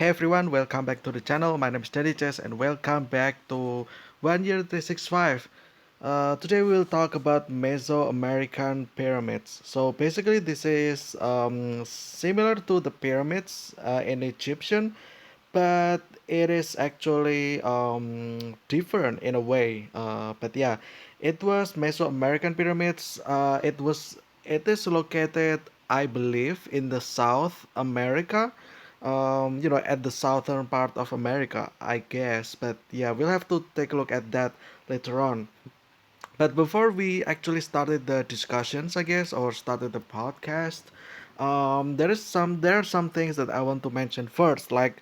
Hey everyone, welcome back to the channel. My name is Daddy Chess and welcome back to One Year 365. Today we'll talk about Mesoamerican pyramids. So basically this is similar to the pyramids in Egyptian, but it is actually different in a way. But yeah, it was Mesoamerican pyramids. It is located, I believe, in the South America. At the southern part of America, I guess. But yeah, we'll have to take a look at that later on. But before we actually started the discussions, I guess, or started the podcast, there are some things that I want to mention first. Like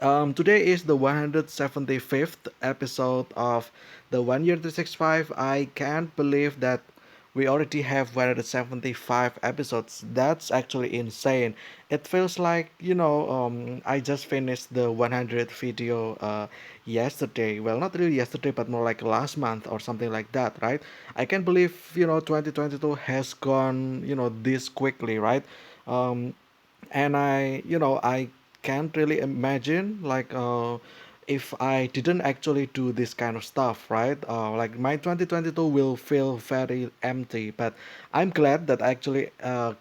today is the 175th episode of the 1 Year 365. I can't believe that we already have 175 episodes. That's actually insane. It feels like, I just finished the 100th video yesterday. Well, not really yesterday, but more like last month or something like that, right? I can't believe, 2022 has gone, this quickly, right? Um, and I can't really imagine like if I didn't actually do this kind of stuff, right? Like my 2022 will feel very empty, but I'm glad that I actually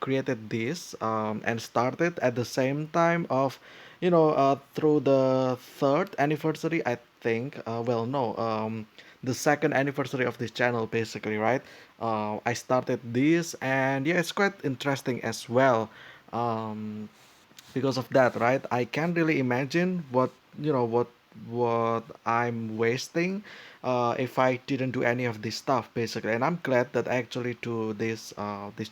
created this and started at the same time of through the third anniversary, I think. Well, no, the second anniversary of this channel, basically, right? I started this, and yeah, it's quite interesting as well. um, because of that, right? I can't really imagine what I'm wasting if I didn't do any of this stuff, basically. And I'm glad that I actually do this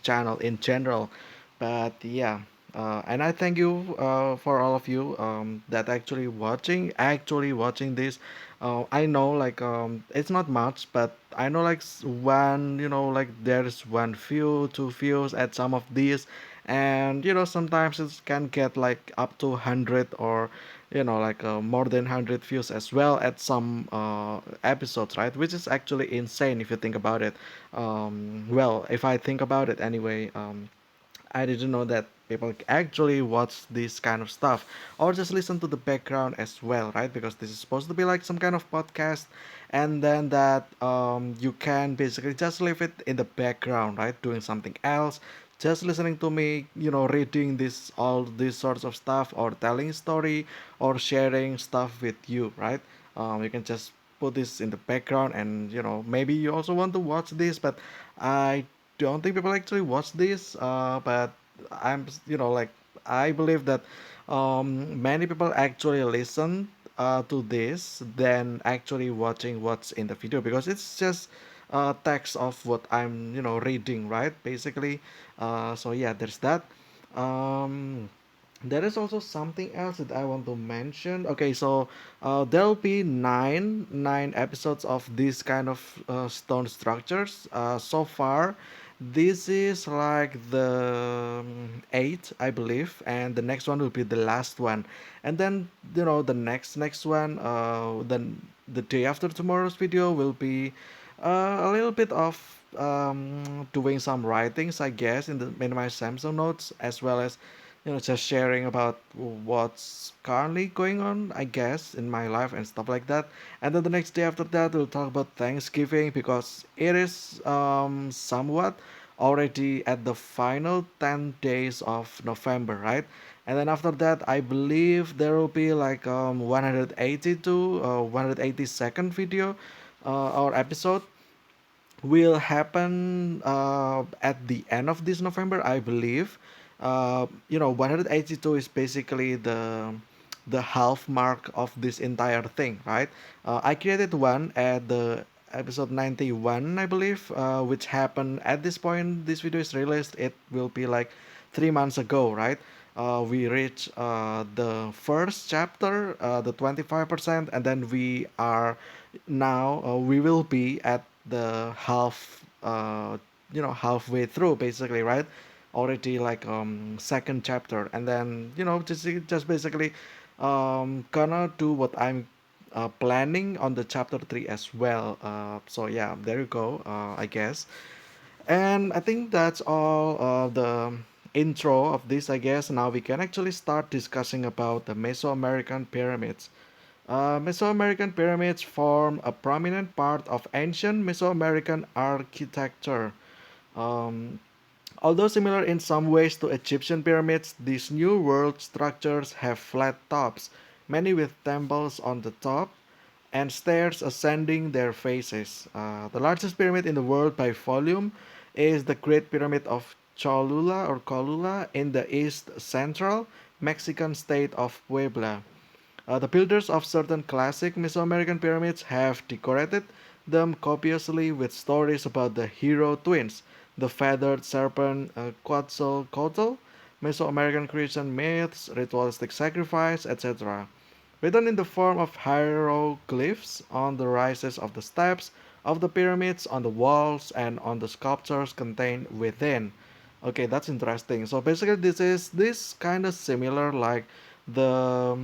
channel in general. But yeah, and I thank you for all of you that actually watching this. I know like it's not much, but I know like one, like there's one view, two views at some of these, and sometimes it can get like up to 100, or like more than 100 views as well at some episodes, right? Which is actually insane if you think about it. Well, if I think about it anyway, I didn't know that people actually watch this kind of stuff or just listen to the background as well, right? Because this is supposed to be like some kind of podcast, and then that you can basically just leave it in the background, right? Doing something else, just listening to me, reading this all these sorts of stuff, or telling story, or sharing stuff with you, right? You can just put this in the background, and maybe you also want to watch this, but I don't think people actually watch this. But I'm, like I believe that many people actually listen to this than actually watching what's in the video, because it's just text of what I'm, reading, right? Basically. So yeah, there's that. Um, there is also something else that I want to mention. Okay, so there'll be nine episodes of this kind of stone structures. So far, this is like the eighth, I believe, and the next one will be the last one. And then the next one, then the day after tomorrow's video will be a little bit of doing some writings, I guess, in my Samsung notes, as well as just sharing about what's currently going on, I guess, in my life and stuff like that. And then the next day after that, we'll talk about Thanksgiving, because it is somewhat already at the final 10 days of November, right? And then after that, I believe there will be like 182 182nd video or episode will happen at the end of this November, I believe. 182 is basically the half mark of this entire thing, right? I created one at the episode 91, I believe, which happened at this point. This video is released. It will be like 3 months ago, right? We reached the first chapter, the 25%, and then we will be at the halfway through, basically, right? Already like second chapter, and then just basically gonna do what I'm planning on the chapter 3 as well. So yeah, there you go, I guess. And I think that's all of the intro of this, I guess now we can actually start discussing about the Mesoamerican pyramids. Mesoamerican pyramids form a prominent part of ancient Mesoamerican architecture. Um, Although similar in some ways to Egyptian pyramids, these New World structures have flat tops, many with temples on the top and stairs ascending their faces. The largest pyramid in the world by volume is the Great Pyramid of Cholula or Colula in the east central Mexican state of Puebla. The builders of certain classic Mesoamerican pyramids have decorated them copiously with stories about the hero twins, the feathered serpent Quetzalcoatl, Mesoamerican Christian myths, ritualistic sacrifice, etc. Written in the form of hieroglyphs on the rises of the steps of the pyramids, on the walls, and on the sculptures contained within. Okay, that's interesting. So basically, this kind of similar like the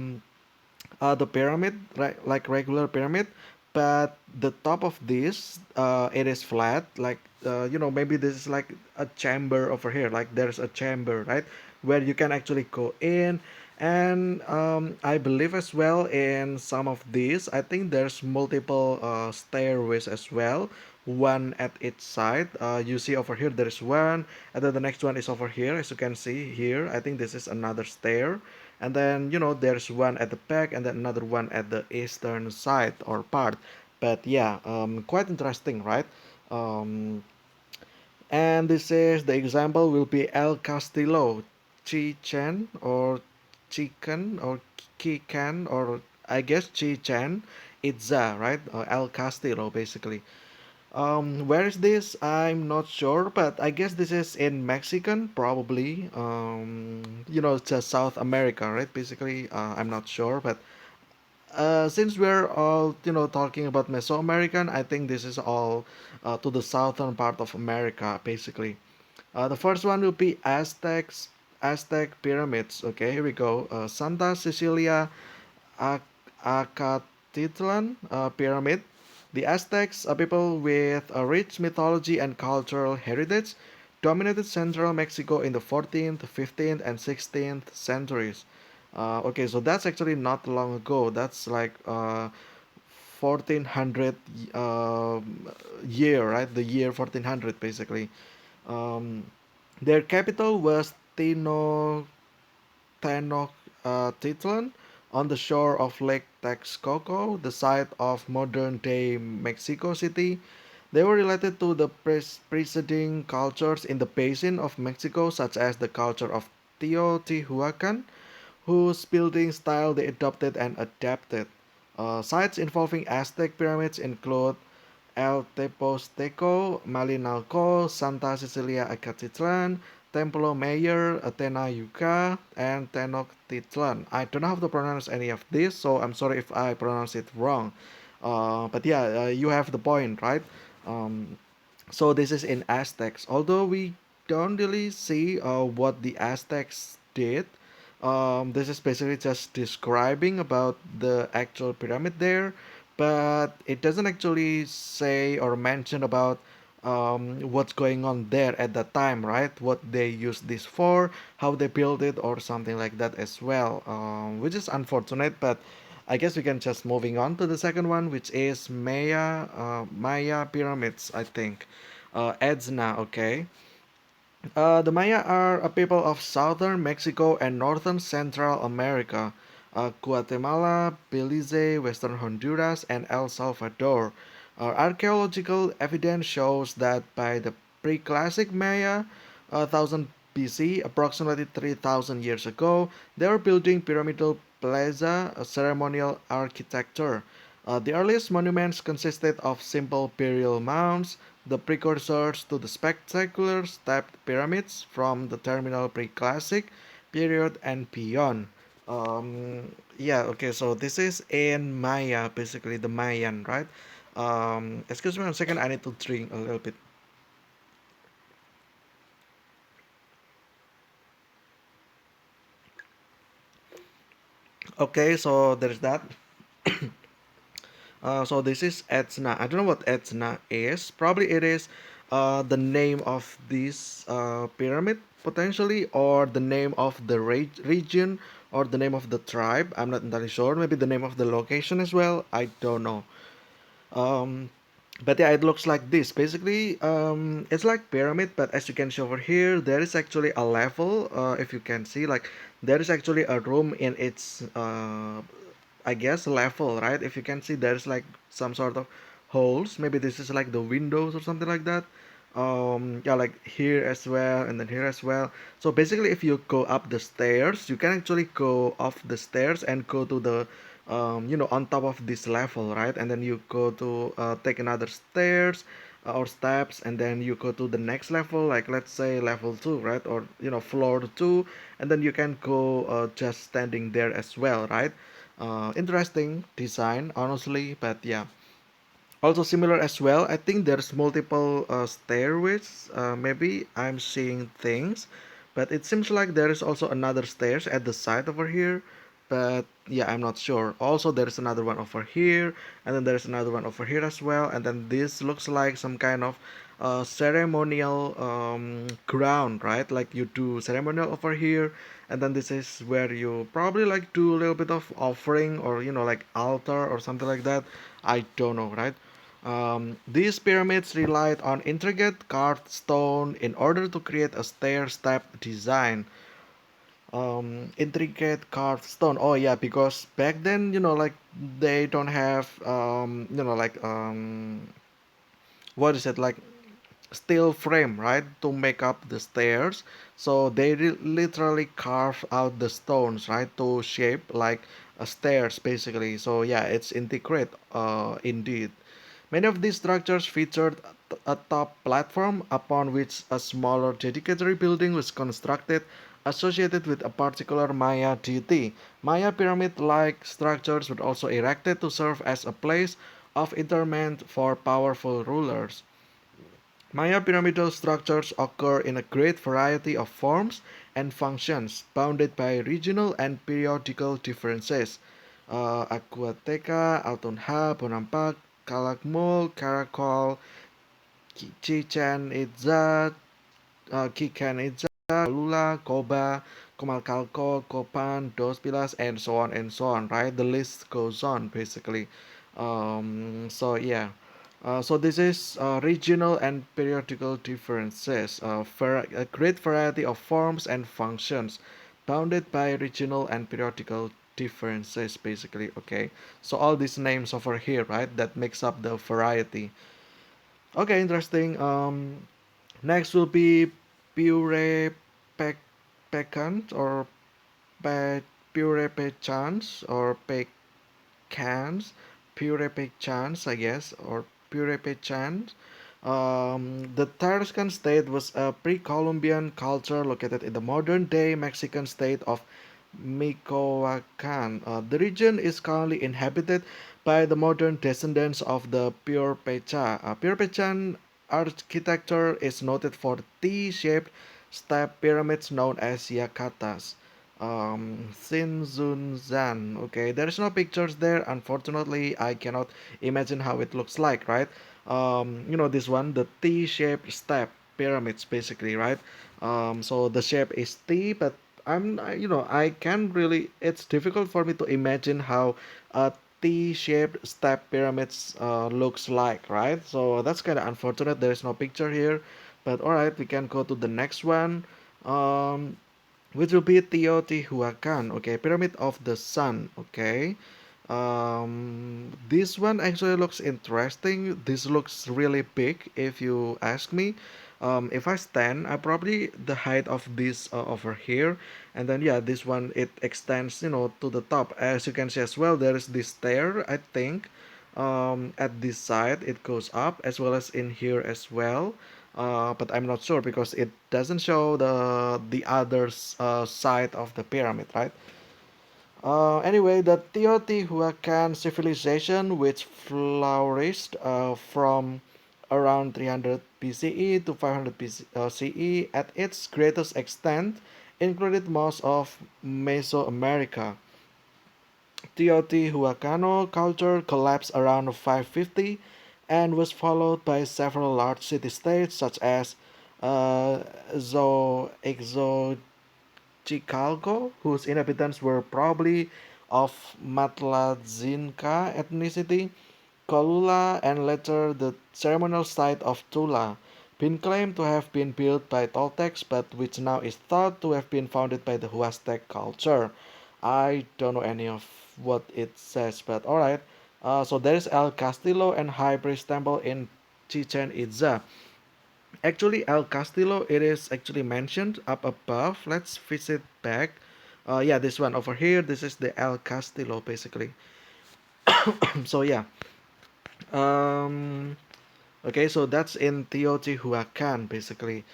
the pyramid, right, like regular pyramid, but the top of this it is flat. Like maybe this is like a chamber over here. Like there's a chamber, right, where you can actually go in. And I believe as well in some of these, I think there's multiple stairways as well, one at each side. You see over here there is one, and then the next one is over here, as you can see here. I think this is another stair, and then there's one at the back and then another one at the eastern side or part. But yeah, quite interesting, right? um, and this is the example will be El Castillo, Chichen or Chicken or Kikan, or I guess Chichen Itza, right? El Castillo basically. Where is this? I'm not sure, but I guess this is in Mexican, probably. Just South America, right? Basically, I'm not sure, but since we're all talking about Mesoamerican, I think this is all to the southern part of America, basically. The first one will be Aztec pyramids. Okay, here we go. Santa Cecilia Ac- Acatitlan pyramid. The Aztecs, a people with a rich mythology and cultural heritage, dominated central Mexico in the 14th, 15th, and 16th centuries. Okay, so that's actually not long ago. That's like 1400 year, right? The year 1400, basically. Um, their capital was Tenochtitlan on the shore of Lake Texcoco, the site of modern-day Mexico City. They were related to the preceding cultures in the basin of Mexico, such as the culture of Teotihuacan, whose building style they adopted and adapted. Sites involving Aztec pyramids include El Teposteco, Malinalco, Santa Cecilia Acatitlan, Templo Mayor, Athena Yucca, and Tenochtitlan. I don't know how to pronounce any of this, so I'm sorry if I pronounce it wrong. But yeah, you have the point, right? Um, so this is in Aztecs. Although we don't really see what the Aztecs did, this is basically just describing about the actual pyramid there, but it doesn't actually say or mention about what's going on there at that time, right? What they used this for, how they built it, or something like that as well, which is unfortunate. But I guess we can just moving on to the second one, which is Maya pyramids, I think. Edzna, okay. The Maya are a people of southern Mexico and northern Central America, Guatemala, Belize, western Honduras, and El Salvador. Archaeological evidence shows that by the pre-classic Maya, 1000 BC, approximately 3000 years ago, they were building pyramidal plaza, ceremonial architecture. The earliest monuments consisted of simple burial mounds, the precursors to the spectacular stepped pyramids from the terminal pre-classic period and beyond. Yeah, okay, so this is in Maya, basically the Mayan, right? Excuse me 1 second, I need to drink a little bit. Okay, so there's that. So this is Etna. I don't know what Etna is. Probably it is the name of this pyramid potentially, or the name of the region, or the name of the tribe. I'm not entirely sure. Maybe the name of the location as well. I don't know. Um, but yeah, it looks like this. Basically, it's like pyramid, but as you can see over here, there is actually a level. If you can see, like there is actually a room in its, I guess, level, right? If you can see, there's like some sort of holes. Maybe this is like the windows or something like that. Yeah, like here as well, and then here as well. So basically, if you go up the stairs, you can actually go off the stairs and go to the on top of this level, right? And then you go to take another stairs or steps, and then you go to the next level, like let's say level 2, right? Or floor 2, and then you can go just standing there as well, right? Interesting design, honestly, but yeah. Also similar as well, I think there's multiple stairways. Maybe I'm seeing things, but it seems like there is also another stairs at the side over here. But yeah, I'm not sure. Also, there's another one over here, and then there's another one over here as well. And then this looks like some kind of ceremonial ground, right? Like you do ceremonial over here, and then this is where you probably like do a little bit of offering, or like altar or something like that. I don't know, right? These pyramids relied on intricate carved stone in order to create a stair-step design. Intricate carved stone. Oh yeah, because back then, like they don't have, what is it, like steel frame, right, to make up the stairs. So they literally carve out the stones, right, to shape like a stairs basically. So yeah, it's intricate, indeed. Many of these structures featured a top platform upon which a smaller dedicatory building was constructed associated with a particular Maya deity. Maya pyramid-like structures were also erected to serve as a place of interment for powerful rulers. Maya pyramidal structures occur in a great variety of forms and functions, bounded by regional and periodical differences. Aquateca, Altonha, Bonampak, Calakmul, Karakol, Chichen Itza, Chichen Itza, Lula, Koba, Comalcalco, Copan, Dos Pilas, and so on and so on, right? The list goes on basically. So yeah. So this is regional and periodical differences. A great variety of forms and functions, bounded by regional and periodical differences, basically. Okay. So all these names over here, right? That makes up the variety. Okay, interesting. Next will be pure pecans or pe, pure pecans or pecans, pure pecans, I guess, or pure pecans. The Tarascan state was a pre-Columbian culture located in the modern-day Mexican state of Michoacan. The region is currently inhabited by the modern descendants of the Purepecha. Purepechan architecture is noted for T-shaped step pyramids known as Yakatas. Sinzunzan. Okay, there is no pictures there. Unfortunately, I cannot imagine how it looks like, right? This one, the T-shaped step pyramids, basically, right? So the shape is T, but I can't really. It's difficult for me to imagine how a T-shaped step pyramids looks like, right? So that's kind of unfortunate. There is no picture here, but all right, we can go to the next one. Um, which will be Teotihuacan, okay, Pyramid of the Sun, okay. This one actually looks interesting. This looks really big, if you ask me. If I stand, I probably the height of this over here, and then yeah, this one it extends, to the top. As you can see as well, there is this stair, I think. At this side, it goes up as well as in here as well. But I'm not sure because it doesn't show the other side of the pyramid, right? Anyway, the Teotihuacan civilization, which flourished from around 300 BCE to 500 CE, at its greatest extent, included most of Mesoamerica. Teotihuacano culture collapsed around 550 and was followed by several large city-states such as uh, Exochicalco, whose inhabitants were probably of Matladzinka ethnicity, Colula, and later the ceremonial site of Tula, been claimed to have been built by Toltecs, but which now is thought to have been founded by the Huastec culture. I don't know any of what it says, but alright. So there is El Castillo and High Priest Temple in Chichen Itza. Actually, El Castillo, it is actually mentioned up above. Let's visit back. Yeah, this one over here. This is the El Castillo, basically. So yeah. Um, okay, so that's in Teotihuacan, basically.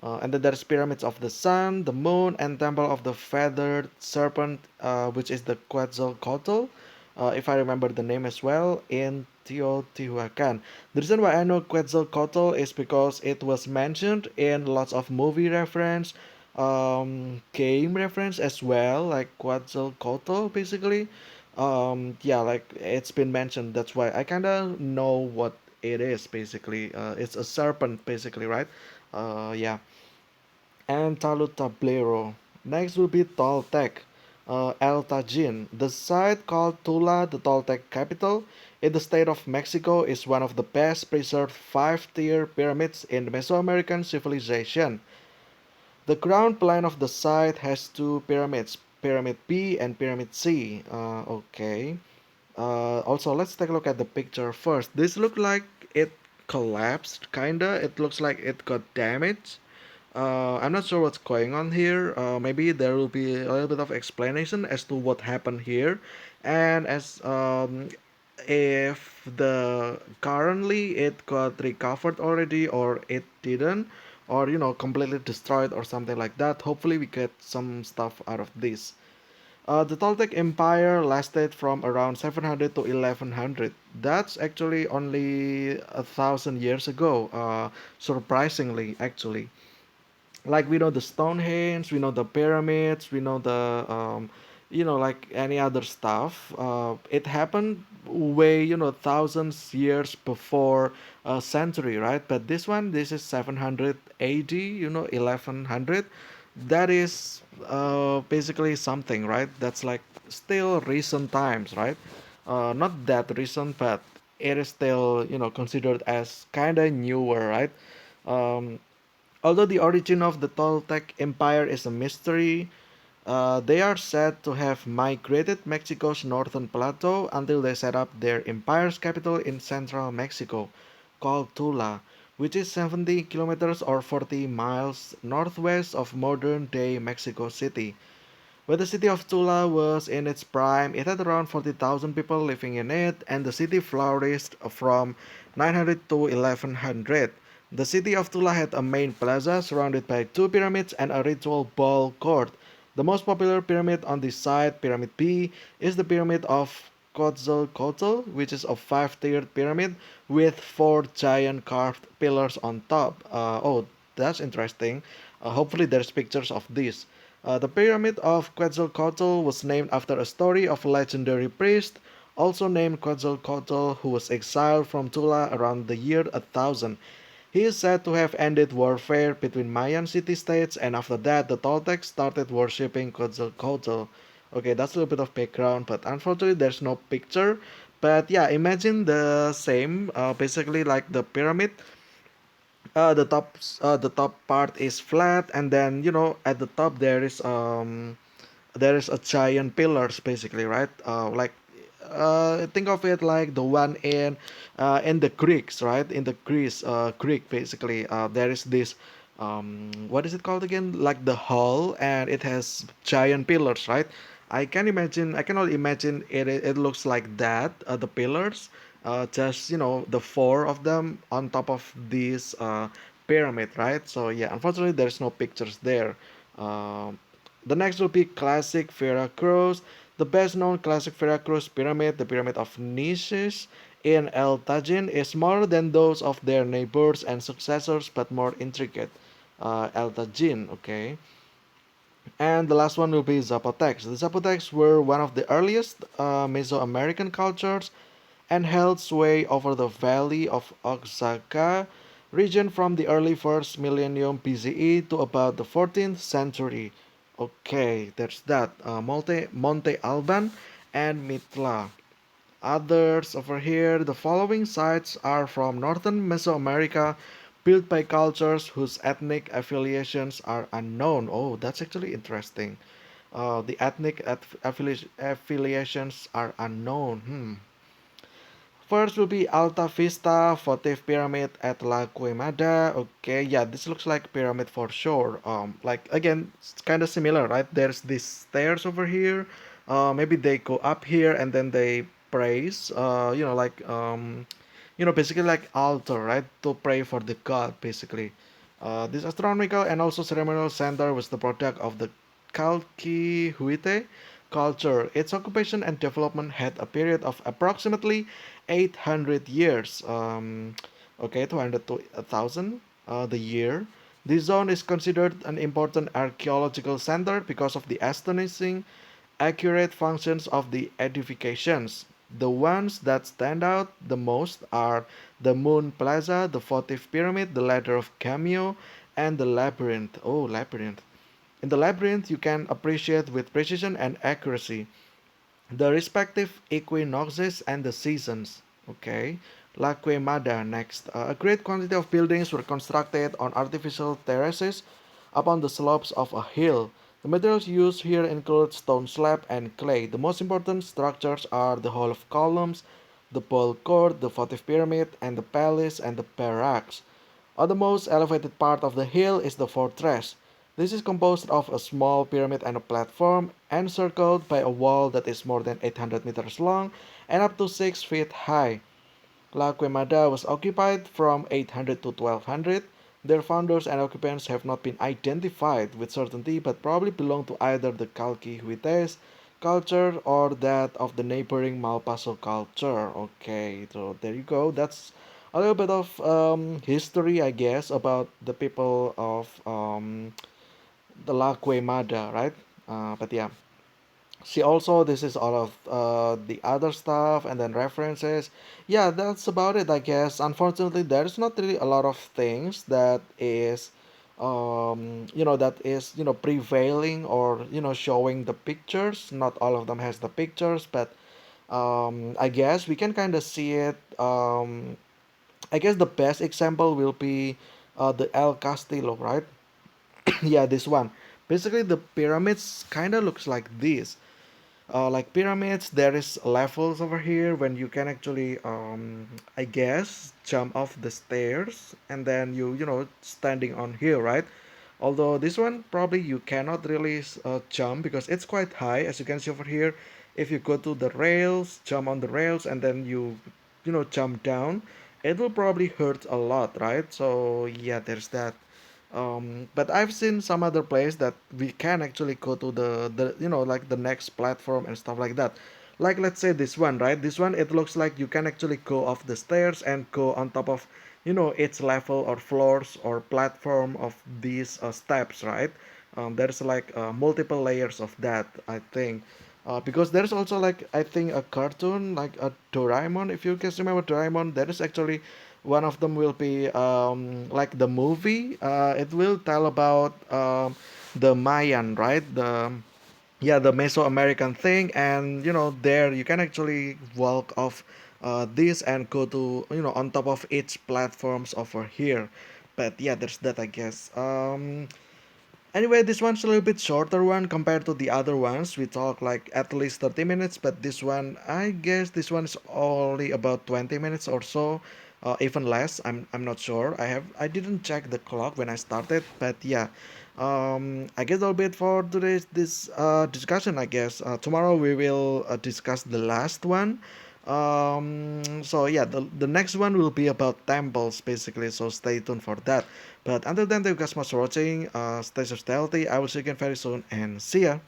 And then there's pyramids of the sun, the moon, and temple of the feathered serpent, which is the Quetzalcoatl, if I remember the name as well, in Teotihuacan. The reason why I know Quetzalcoatl is because it was mentioned in lots of movie reference, game reference as well, like Quetzalcoatl, basically. Yeah, like it's been mentioned. That's why I kind of know what it is basically. It's a serpent basically, right? Yeah. And Tablero. Next will be Toltec. El Tajin. The site called Tula, the Toltec capital, in the state of Mexico, is one of the best preserved five-tier pyramids in Mesoamerican civilization. The ground plan of the site has two pyramids, Pyramid B and Pyramid C. Okay. Also, let's take a look at the picture first. This looked like it collapsed, kinda. It looks like it got damaged. I'm not sure what's going on here. Maybe there will be a little bit of explanation as to what happened here, and as if the currently it got recovered already or it didn't, or completely destroyed or something like that. Hopefully, we get some stuff out of this. The Toltec Empire lasted from around 700 to 1100. That's actually only 1,000 years ago. Surprisingly, actually, like we know the Stonehenge, we know the pyramids, we know the like any other stuff. It happened way thousands years before a century, right? But this is 700 AD, 1100. That is basically something, right? That's like still recent times, right? Not that recent, but it is still considered as kind of newer, right? Um, Although the origin of the Toltec Empire is a mystery, they are said to have migrated Mexico's northern plateau until they set up their empire's capital in central Mexico, called Tula, which is 70 kilometers or 40 miles northwest of modern day Mexico City. When the city of Tula was in its prime, it had around 40,000 people living in it, and the city flourished from 900 to 1100. The city of Tula had a main plaza surrounded by two pyramids and a ritual ball court. The most popular pyramid on this site, Pyramid B, is the Pyramid of Quetzalcoatl, which is a five-tiered pyramid with four giant carved pillars on top. Oh, that's interesting. Hopefully, there's pictures of this. The Pyramid of Quetzalcoatl was named after a story of a legendary priest, also named Quetzalcoatl, who was exiled from Tula around the year 1000. He is said to have ended warfare between Mayan city-states, and after that, the Toltecs started worshipping Quetzalcoatl. Okay, that's a little bit of background, but unfortunately, there's no picture. But yeah, imagine the same, basically like the pyramid. The top part is flat, and then at the top there is a giant pillars basically, right? Like think of it like the one in the Greeks, right? In the Greek basically, there is this what is it called again? Like the hall, and it has giant pillars, right? I cannot imagine it looks like that, the pillars, just the four of them on top of this pyramid, right? So yeah, unfortunately there's no pictures there. um, the next will be classic Veracruz. The best known classic Veracruz pyramid, the Pyramid of Nices in El Tajin, is smaller than those of their neighbors and successors but more intricate. El Tajin, okay. And the last one will be Zapotecs. The Zapotecs were one of the earliest Mesoamerican cultures, and held sway over the valley of Oaxaca region from the early first millennium BCE to about the 14th century. Okay, there's that. Monte Alban and Mitla. Others over here, the following sites are from northern Mesoamerica, built by cultures whose ethnic affiliations are unknown. Oh, that's actually interesting. The affiliations are unknown. First will be Alta Vista votive pyramid at La Quemada. Okay, yeah, this looks like pyramid for sure. Like again, it's kind of similar, right? There's these stairs over here. Maybe they go up here and then they praise. Basically like altar, right? To pray for the god, basically. This astronomical and also ceremonial center was the product of the Calquihuite culture. Its occupation and development had a period of approximately 800 years. Okay, 200 to 1,000 the year. This zone is considered an important archaeological center because of the astonishing accurate functions of the edifications. The ones that stand out the most are the Moon Plaza, the Votive Pyramid, the Ladder of Cameo, and the Labyrinth. Oh, Labyrinth. In the Labyrinth, you can appreciate with precision and accuracy the respective equinoxes and the seasons. Okay. La Quemada next. A great quantity of buildings were constructed on artificial terraces upon the slopes of a hill. The materials used here include stone slab and clay. The most important structures are the Hall of Columns, the Paul Court, the votive pyramid, and the palace and the barracks. On the most elevated part of the hill is the fortress. This is composed of a small pyramid and a platform, encircled by a wall that is more than 800 meters long and up to 6 feet high. La Quemada was occupied from 800 to 1200. Their founders and occupants have not been identified with certainty, but probably belong to either the Calquihuites culture or that of the neighboring Malpaso culture. Okay, so there you go. That's a little bit of history, I guess, about the people of the La Quemada, right? But yeah, see also this is all of the other stuff and then references. Yeah, that's about it, I guess. Unfortunately, there's not really a lot of things that is prevailing or showing the pictures. Not all of them has the pictures, but I guess we can kind of see it. I guess the best example will be the El Castillo, right? Yeah, this one. Basically the pyramids kind of looks like this. Like pyramids, there is levels over here when you can actually I guess jump off the stairs and then you standing on here, right? Although this one probably you cannot really jump because it's quite high, as you can see over here. If you go to the rails, jump on the rails, and then you jump down, it will probably hurt a lot, right? So yeah, there's that. But I've seen some other place that we can actually go to the like the next platform and stuff like that. Like let's say this one, right? This one it looks like you can actually go off the stairs and go on top of its level or floors or platform of these steps, right? There's like multiple layers of that, I think. Because there's also like I think a cartoon like a Doraemon. If you guys remember Doraemon, there is actually one of them will be like the movie. It will tell about the Mayan, right? The Mesoamerican thing, and there you can actually walk off this and go to on top of each platforms over here. But yeah, there's that, I guess. Anyway, this one's a little bit shorter one compared to the other ones. We talk like at least 30 minutes, but this one, I guess this one is only about 20 minutes or so, even less. I'm not sure. I didn't check the clock when I started, but yeah. I guess that'll be it for today's this discussion. I guess tomorrow we will discuss the last one. So yeah, the next one will be about temples basically. So stay tuned for that. But until then, thank you guys so much for watching. Stay so healthy. I will see you again very soon and see ya.